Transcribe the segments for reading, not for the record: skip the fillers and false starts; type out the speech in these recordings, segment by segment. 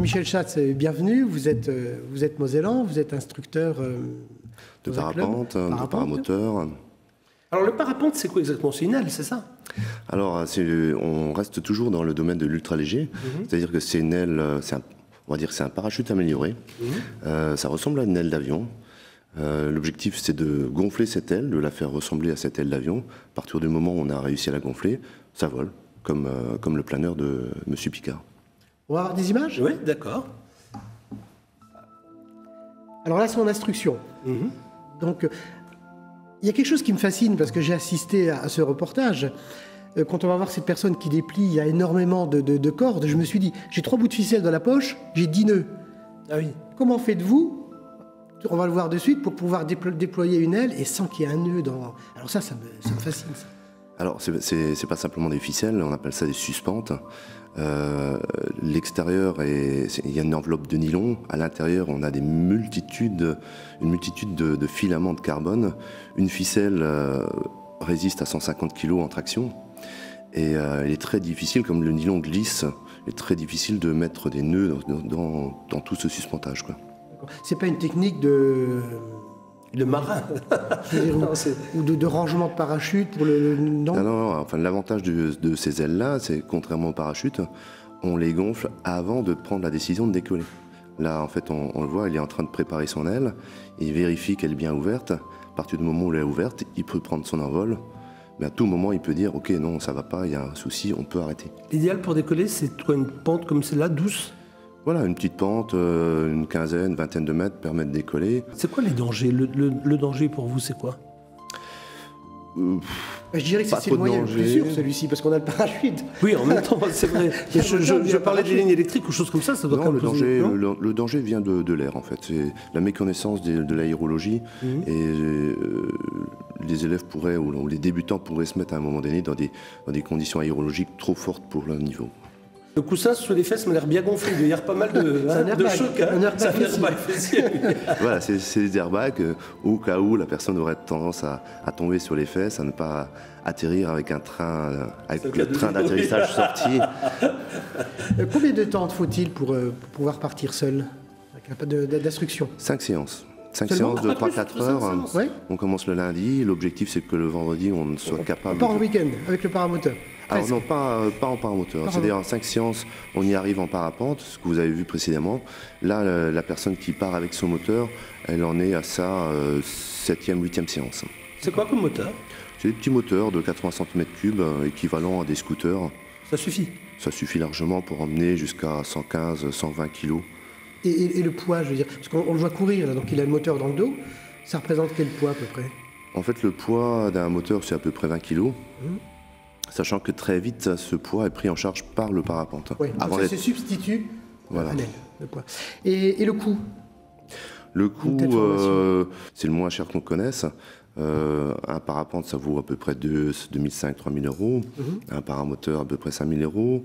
Michel Schatz, bienvenue. Vous êtes mosellan, vous êtes instructeur de parapente, de paramoteur. Alors le parapente, c'est quoi exactement? C'est une aile, c'est ça? Alors on reste toujours dans le domaine de l'ultra léger, c'est-à-dire que c'est une aile, on va dire que c'est un parachute amélioré. Ça ressemble à une aile d'avion. L'objectif, c'est de gonfler cette aile, de la faire ressembler à cette aile d'avion. À partir du moment où on a réussi à la gonfler, ça vole, comme le planeur de M. Picard. On va avoir des images? Oui, d'accord. Alors là, c'est en instruction. Donc, il y a quelque chose qui me fascine, parce que j'ai assisté à ce reportage. Quand on va voir cette personne qui déplie, il y a énormément de cordes. Je me suis dit, j'ai 3 bouts de ficelle dans la poche, j'ai 10 nœuds. Ah oui. Comment faites-vous, on va le voir de suite, pour pouvoir déployer une aile et sans qu'il y ait un nœud dans... Alors ça me fascine, ça. Alors, c'est pas simplement des ficelles, on appelle ça des suspentes. L'extérieur, il y a une enveloppe de nylon. À l'intérieur, on a une multitude de filaments de carbone. Une ficelle résiste à 150 kg en traction. Et il est très difficile, comme le nylon glisse, il est très difficile de mettre des nœuds dans tout ce suspentage, quoi. C'est pas une technique de marin. Ou de rangement de parachute pour non. Non, enfin, l'avantage de ces ailes-là, c'est contrairement aux parachutes, on les gonfle avant de prendre la décision de décoller. Là, en fait, on le voit, il est en train de préparer son aile, il vérifie qu'elle est bien ouverte. À partir du moment où elle est ouverte, il peut prendre son envol. Mais à tout moment, il peut dire « Ok, non, ça va pas, il y a un souci, on peut arrêter ». L'idéal pour décoller, c'est quoi, une pente comme celle-là, douce? Voilà, une petite pente, une quinzaine, vingtaine de mètres permet de décoller. C'est quoi les dangers? Le danger pour vous, c'est quoi? Je dirais que c'est le moyen le plus sûr, celui-ci, parce qu'on a le parachute. Oui, en même temps, c'est vrai. Je parlais des lignes électriques ou choses comme ça, ça doit non, le danger vient de l'air, en fait. C'est la méconnaissance de l'aérologie. Et les élèves pourraient, ou les débutants pourraient se mettre à un moment donné dans des conditions aérologiques trop fortes pour leur niveau. Le coussin sous les fesses m'a l'air bien gonflé, il y a pas mal de choc. C'est un airbag fessier. Voilà, c'est des airbags au cas où la personne aurait tendance à tomber sur les fesses, à ne pas atterrir avec le train d'atterrissage sorti. Combien de temps faut-il pour pouvoir partir seul d'instruction? 5 séances. 5 séances de 3-4 heures. Ouais. On commence le lundi. L'objectif, c'est que le vendredi, on soit capable... On part en week-end avec le paramoteur? Alors non, pas en paramoteur. C'est-à-dire en 5 séances, on y arrive en parapente, ce que vous avez vu précédemment. Là, la personne qui part avec son moteur, elle en est à sa 7e, 8e séance. C'est quoi comme moteur? C'est des petits moteurs de 80 cm3, équivalents à des scooters. Ça suffit? Ça suffit largement pour emmener jusqu'à 115, 120 kg. Et le poids, je veux dire, parce qu'on le voit courir, là, donc il a le moteur dans le dos. Ça représente quel poids à peu près? En fait, le poids d'un moteur, c'est à peu près 20 kg. Sachant que très vite, ce poids est pris en charge par le parapente. Oui, ça se substitue à l'aile, le poids. Et le coût? Le coût, c'est le moins cher qu'on connaisse. Un parapente, ça vaut à peu près 2500 à 3000 euros. Un paramoteur, à peu près 5000 euros.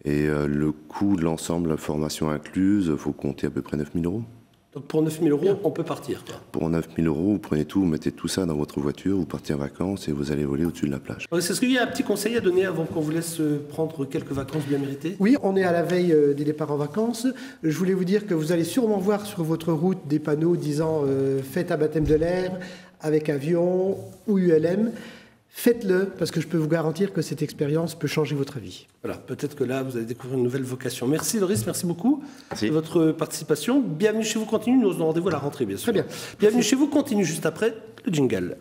Et le coût de l'ensemble, la formation incluse, il faut compter à peu près 9000 euros. Donc pour 9000 euros, on peut partir, quoi. Pour 9000 euros, vous prenez tout, vous mettez tout ça dans votre voiture, vous partez en vacances et vous allez voler au-dessus de la plage. Est-ce qu'il y a un petit conseil à donner avant qu'on vous laisse prendre quelques vacances bien méritées? Oui, on est à la veille des départs en vacances. Je voulais vous dire que vous allez sûrement voir sur votre route des panneaux disant faites un baptême de l'air avec avion ou ULM. Faites-le, parce que je peux vous garantir que cette expérience peut changer votre vie. Voilà, peut-être que là, vous allez découvrir une nouvelle vocation. Merci Loris, merci beaucoup de votre participation. Bienvenue chez vous continue, nous avons rendez-vous à la rentrée, bien sûr. Très bien. Bienvenue chez vous continue juste après le jingle.